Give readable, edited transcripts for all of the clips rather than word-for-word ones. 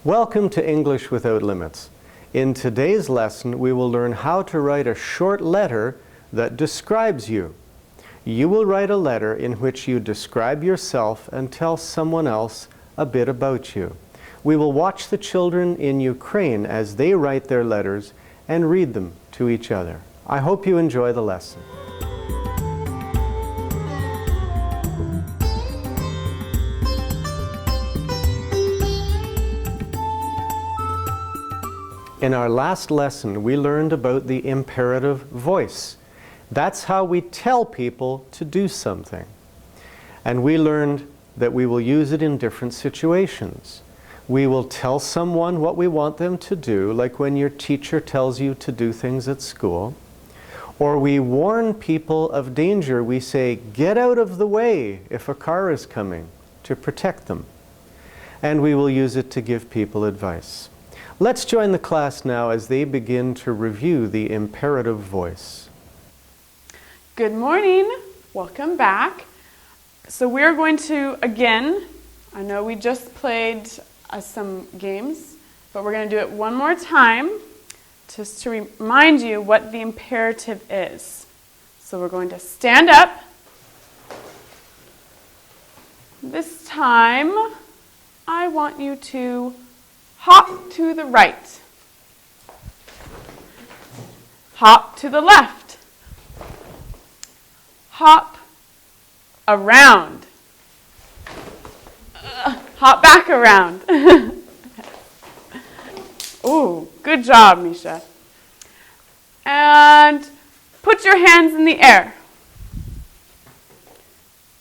Welcome to English Without Limits. In today's lesson, we will learn how to write a short letter that describes you. You will write a letter in which you describe yourself and tell someone else a bit about you. We will watch the children in Ukraine as they write their letters and read them to each other. I hope you enjoy the lesson. In our last lesson, we learned about the imperative voice. That's how we tell people to do something. And we learned that we will use it in different situations. We will tell someone what we want them to do, like when your teacher tells you to do things at school. Or we warn people of danger. We say, "Get out of the way," if a car is coming, to protect them. And we will use it to give people advice. Let's join the class now as they begin to review the imperative voice. Good morning. Welcome back. So we're going to, again, I know we just played some games, but we're going to do it one more time just to remind you what the imperative is. So we're going to stand up. This time, I want you to hop to the right. Hop to the left. Hop around. Hop back around. Ooh, good job, Misha. And put your hands in the air.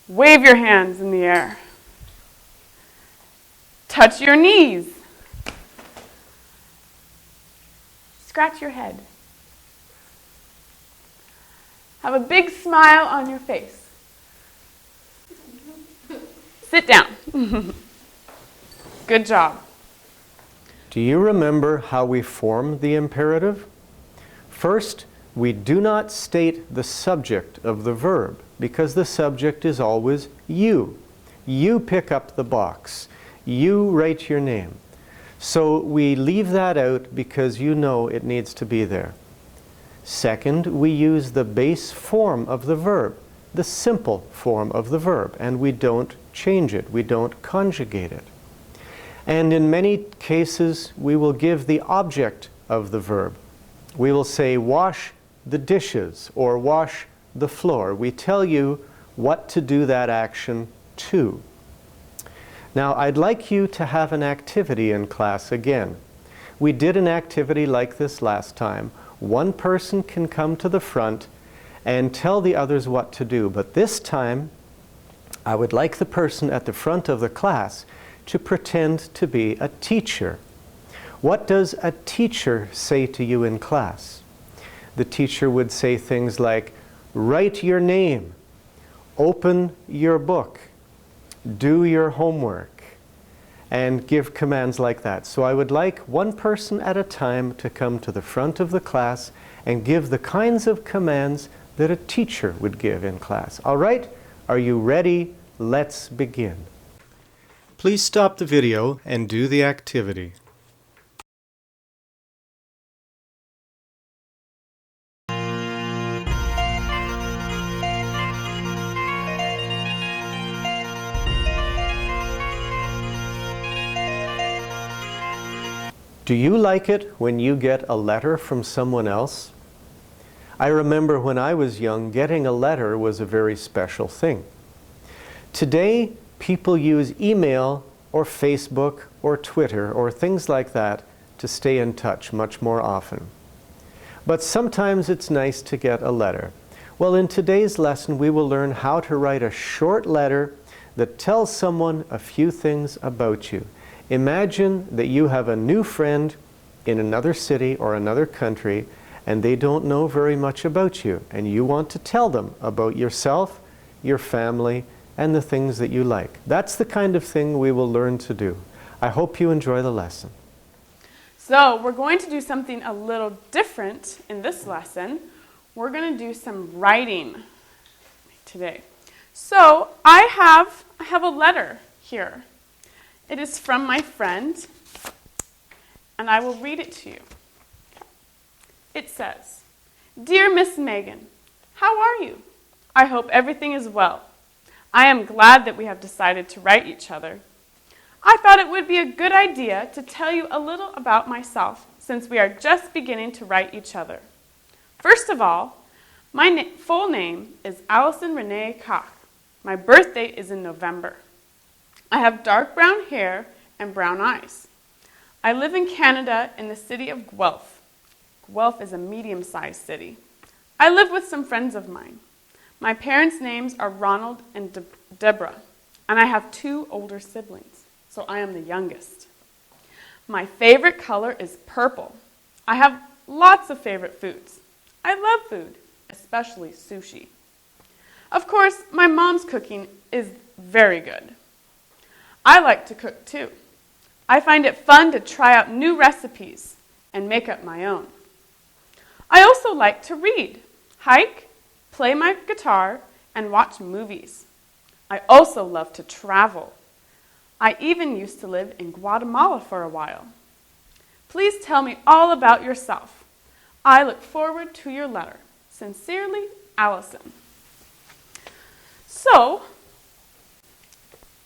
Wave your hands in the air. Touch your knees. Scratch your head. Have a big smile on your face. Sit down. Good job. Do you remember how we form the imperative? First, we do not state the subject of the verb because the subject is always you. You pick up the box. You write your name. So we leave that out because you know it needs to be there. Second, we use the base form of the verb, the simple form of the verb, and we don't change it. We don't conjugate it. And in many cases, we will give the object of the verb. We will say, wash the dishes or wash the floor. We tell you what to do that action to. Now, I'd like you to have an activity in class again. We did an activity like this last time. One person can come to the front and tell the others what to do, but this time, I would like the person at the front of the class to pretend to be a teacher. What does a teacher say to you in class? The teacher would say things like, write your name, open your book, do your homework, and give commands like that. So I would like one person at a time to come to the front of the class and give the kinds of commands that a teacher would give in class. All right? Are you ready? Let's begin. Please stop the video and do the activity. Do you like it when you get a letter from someone else? I remember when I was young, getting a letter was a very special thing. Today, people use email or Facebook or Twitter or things like that to stay in touch much more often. But sometimes it's nice to get a letter. Well, in today's lesson, we will learn how to write a short letter that tells someone a few things about you. Imagine that you have a new friend in another city or another country and they don't know very much about you, and you want to tell them about yourself, your family, and the things that you like. That's the kind of thing we will learn to do. I hope you enjoy the lesson. So we're going to do something a little different in this lesson. We're going to do some writing today. So I have a letter here. It is from my friend, and I will read it to you. It says, "Dear Miss Megan, how are you? I hope everything is well. I am glad that we have decided to write each other. I thought it would be a good idea to tell you a little about myself since we are just beginning to write each other. First of all, my full name is Allison Renee Koch. My birthday is in November. I have dark brown hair and brown eyes. I live in Canada in the city of Guelph. Guelph is a medium-sized city. I live with some friends of mine. My parents' names are Ronald and Deborah, and I have 2 older siblings, so I am the youngest. My favorite color is purple. I have lots of favorite foods. I love food, especially sushi. Of course, my mom's cooking is very good. I like to cook too. I find it fun to try out new recipes and make up my own. I also like to read, hike, play my guitar, and watch movies. I also love to travel. I even used to live in Guatemala for a while. Please tell me all about yourself. I look forward to your letter. Sincerely, Allison." So,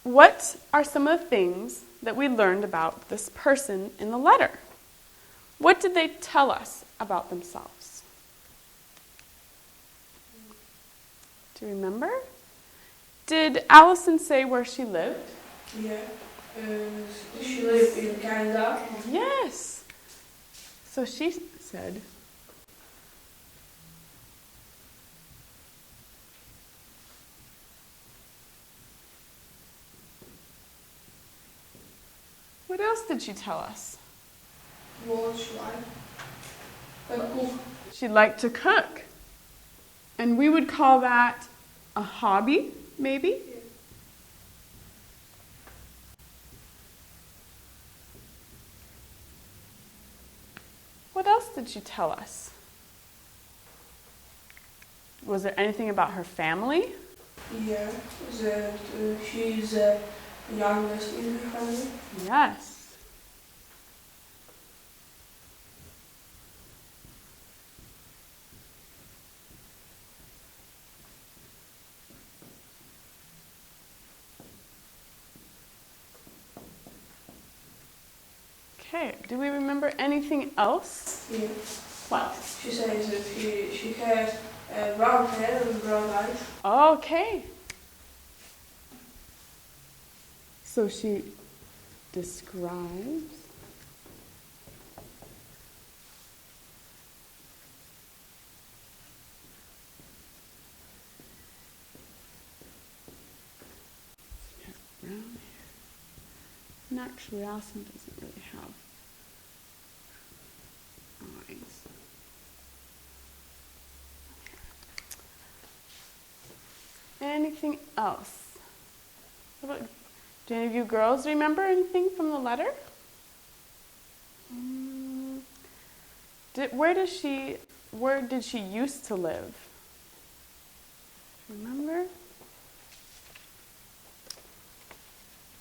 what are some of the things that we learned about this person in the letter? What did they tell us about themselves? Do you remember? Did Allison say where she lived? Yeah. She lived in Canada. Yes. So she said, what else did she tell us? What she liked. Cook. She liked to cook. And we would call that a hobby, maybe? What else did she tell us? Was there anything about her family? Yeah, that she's the youngest in her family. Yes. Okay, do we remember anything else? Yeah. What? She says that she has brown hair and brown eyes. Okay. So she describes brown hair. And actually, Allison doesn't really have eyes. Anything else? Do any of you girls remember anything from the letter? Where did she used to live? Remember?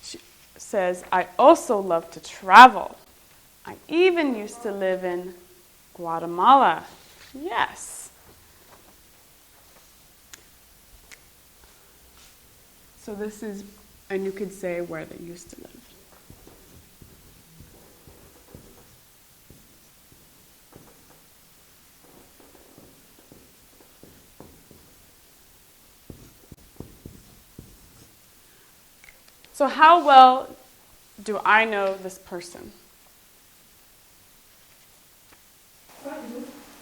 She says, "I also love to travel. I even used to live in Guatemala." Yes. So this is, and you could say where they used to live. So how well do I know this person?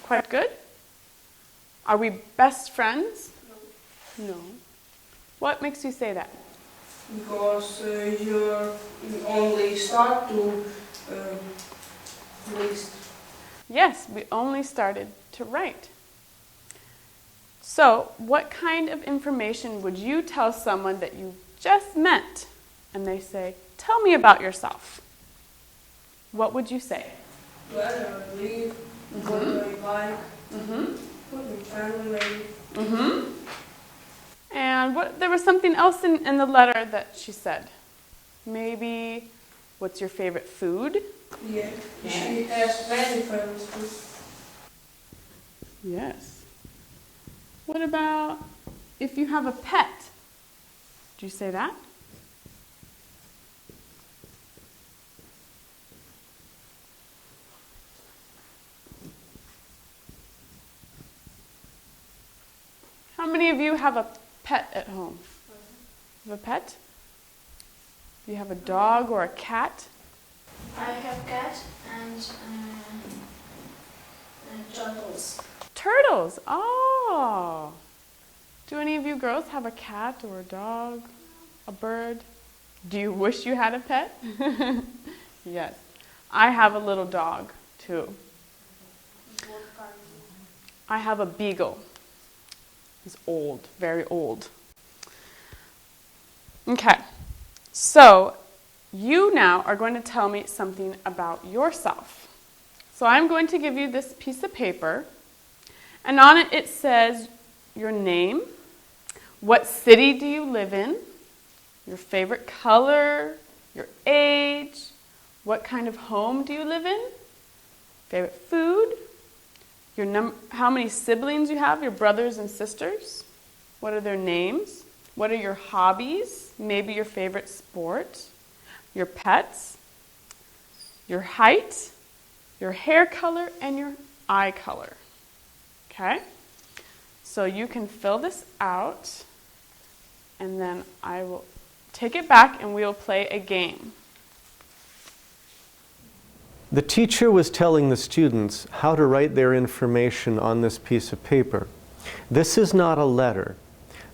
Quite good? Are we best friends? No. What makes you say that? Because you only start to list. Yes, we only started to write. So, what kind of information would you tell someone that you just met and they say, "Tell me about yourself"? What would you say? Where I live, what I like, what my family like. And there was something else in the letter that she said. Maybe, what's your favorite food? Yeah. She has many friends too. Yes. What about if you have a pet? Do you say that? How many of you have a pet at home? You have a pet? Do you have a dog or a cat? I have cat and turtles. Turtles. Oh. Do any of you girls have a cat or a dog, a bird? Do you wish you had a pet? Yes. I have a little dog too. I have a beagle. He's old, very old. Okay. So, you now are going to tell me something about yourself. So I'm going to give you this piece of paper, and on it it says your name, what city do you live in, your favorite color, your age, what kind of home do you live in, favorite food, how many siblings you have, your brothers and sisters, what are their names, what are your hobbies, maybe your favorite sport, your pets, your height, your hair color, and your eye color. Okay? So you can fill this out, and then I will take it back and we will play a game. The teacher was telling the students how to write their information on this piece of paper. This is not a letter.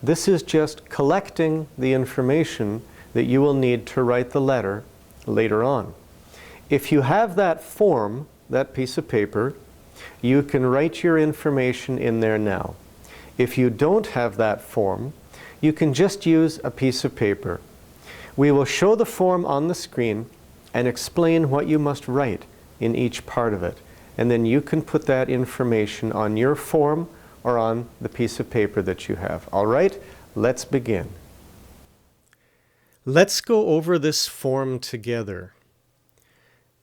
This is just collecting the information that you will need to write the letter later on. If you have that form, that piece of paper, you can write your information in there now. If you don't have that form, you can just use a piece of paper. We will show the form on the screen and explain what you must write in each part of it. And then you can put that information on your form or on the piece of paper that you have. All right, let's begin. Let's go over this form together.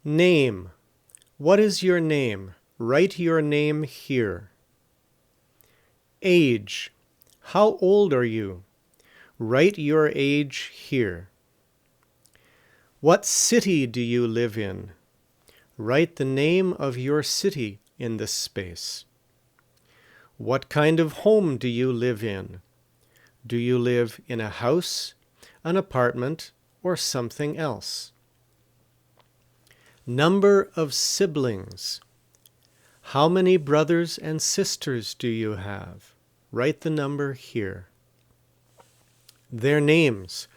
Name. What is your name? Write your name here. Age. How old are you? Write your age here. What city do you live in? Write the name of your city in this space. What kind of home do you live in? Do you live in a house, an apartment, or something else? Number of siblings. How many brothers and sisters do you have? Write the number here. Their names.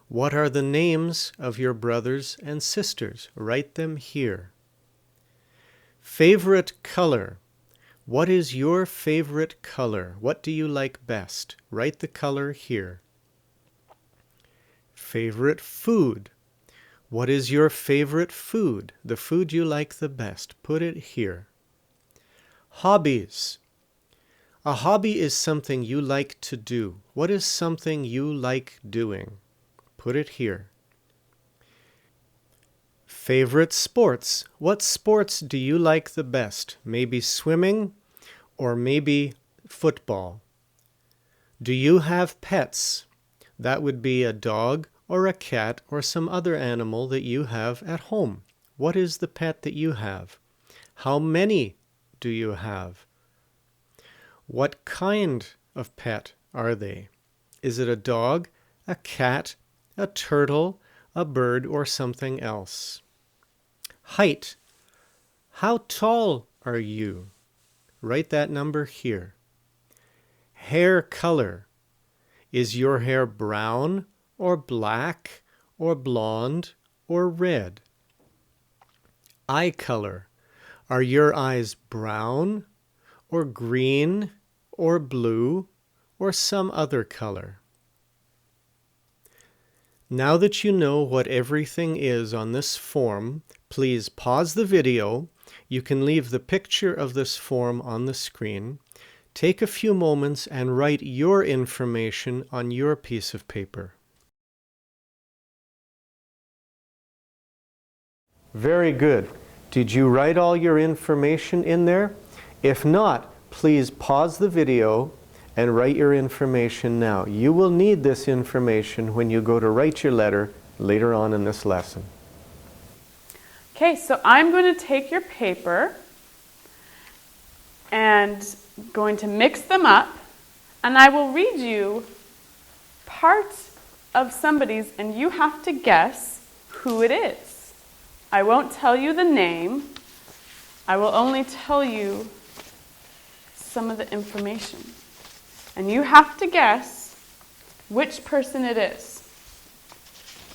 What are the names of your brothers and sisters? Write them here. Favorite color. What is your favorite color? What do you like best? Write the color here. Favorite food. What is your favorite food? The food you like the best. Put it here. Hobbies. A hobby is something you like to do. What is something you like doing? Put it here. Favorite sports. What sports do you like the best? Maybe swimming or maybe football. Do you have pets? That would be a dog or a cat or some other animal that you have at home. What is the pet that you have? How many do you have? What kind of pet are they? Is it a dog, a cat, a turtle, a bird, or something else? Height. How tall are you? Write that number here. Hair color. Is your hair brown or black or blonde or red? Eye color. Are your eyes brown or green or blue or some other color? Now that you know what everything is on this form, please pause the video. You can leave the picture of this form on the screen. Take a few moments and write your information on your piece of paper. Very good. Did you write all your information in there? If not, please pause the video and write your information now. You will need this information when you go to write your letter later on in this lesson. Okay, so I'm going to take your paper and going to mix them up, and I will read you parts of somebody's, and you have to guess who it is. I won't tell you the name. I will only tell you some of the information. And you have to guess which person it is.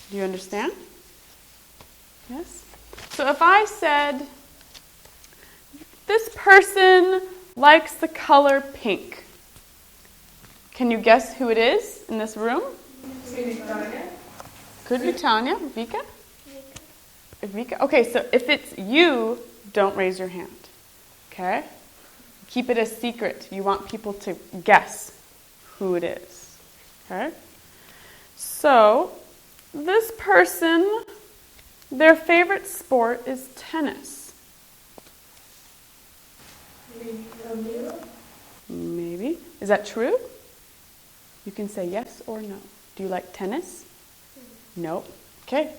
Do you understand? Yes? So if I said, this person likes the color pink, can you guess who it is in this room? Could be Tanya. Vika? Vika. Okay, so if it's you, don't raise your hand. Okay? Keep it a secret. You want people to guess who it is. Okay? So, this person, their favorite sport is tennis. Maybe. Is that true? You can say yes or no. Do you like tennis? No. Okay.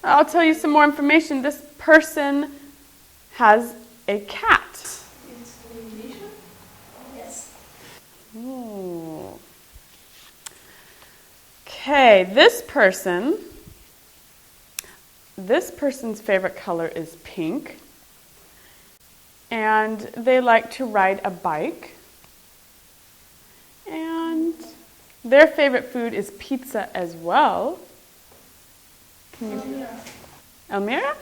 I'll tell you some more information. This person has a cat. Yes. Ooh. Okay, this person's favorite color is pink. And they like to ride a bike. And their favorite food is pizza as well. Elmira?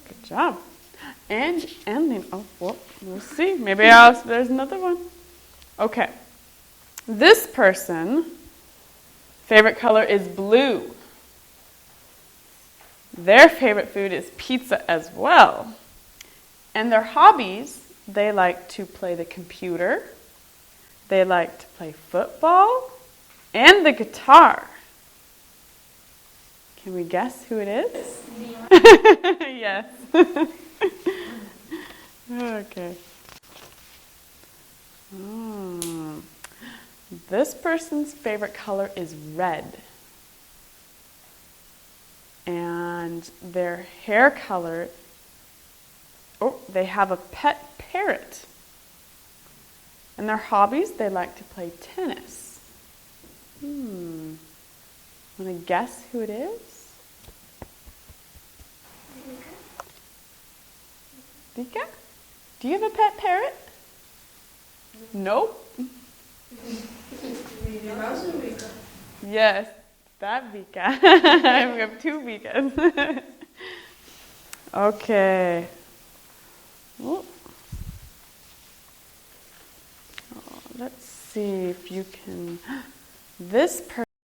Good job. And oh, well, we'll see. Maybe there's another one. Okay. This person, favorite color is blue. Their favorite food is pizza as well. And their hobbies, they like to play the computer, they like to play football, and the guitar. Can we guess who it is? Yes. Okay. This person's favorite color is red. And their hair color, they have a pet parrot. And their hobbies, they like to play tennis. Want to guess who it is? Vika? Do you have a pet parrot? Nope. Yes, that Vika. We have two Vikas. Okay. Let's see if you can. This person.